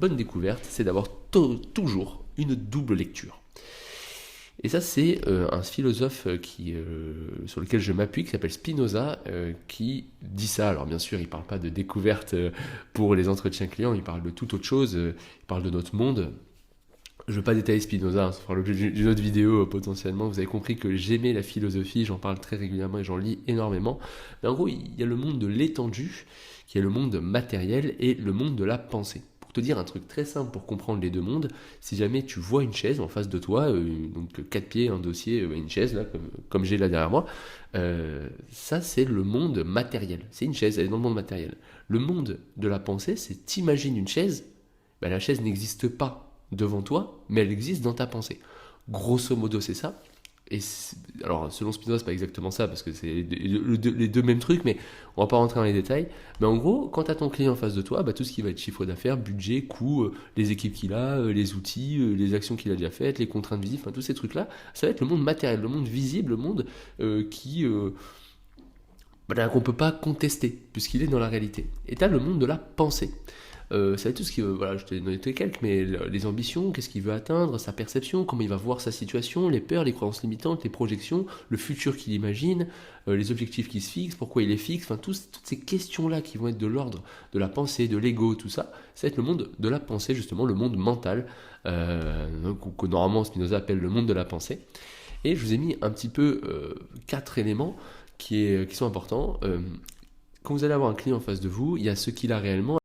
bonne découverte, c'est d'avoir toujours une double lecture. Et ça, c'est un philosophe sur lequel je m'appuie, qui s'appelle Spinoza, qui dit ça. Alors bien sûr, il ne parle pas de découverte pour les entretiens clients, il parle de toute autre chose, il parle de notre monde. Je ne veux pas détailler Spinoza, hein, ça fera l'objet d'une autre vidéo potentiellement. Vous avez compris que j'aimais la philosophie, j'en parle très régulièrement et j'en lis énormément. Mais en gros, il y a le monde de l'étendu, qui est le monde matériel, et le monde de la pensée. Pour te dire un truc très simple pour comprendre les deux mondes, si jamais tu vois une chaise en face de toi, donc 4 pieds, un dossier, une chaise, là, comme j'ai là derrière moi, ça c'est le monde matériel. C'est une chaise, elle est dans le monde matériel. Le monde de la pensée, c'est t'imagines une chaise, ben, la chaise n'existe pas devant toi, mais elle existe dans ta pensée. Grosso modo, c'est ça. Et alors, selon Spinoza, c'est pas exactement ça, parce que c'est les deux mêmes trucs, mais on va pas rentrer dans les détails. Mais en gros, quand tu as ton client en face de toi, bah, tout ce qui va être chiffre d'affaires, budget, coût, les équipes qu'il a, les outils, les actions qu'il a déjà faites, les contraintes visibles, enfin, tous ces trucs-là, ça va être le monde matériel, le monde visible, le monde qu'on ne peut pas contester, puisqu'il est dans la réalité. Et tu as le monde de la pensée. Ça va être tout ce qui voilà, je t'ai donné quelques, mais les ambitions, qu'est-ce qu'il veut atteindre, sa perception, comment il va voir sa situation, les peurs, les croyances limitantes, les projections, le futur qu'il imagine, les objectifs qu'il se fixe, pourquoi il les fixe, enfin toutes ces questions-là qui vont être de l'ordre de la pensée, de l'ego, tout ça, ça va être le monde de la pensée, justement, le monde mental, que normalement Spinoza appelle le monde de la pensée. Et je vous ai mis un petit peu 4 éléments qui sont importants. Quand vous allez avoir un client en face de vous, il y a ce qu'il a réellement,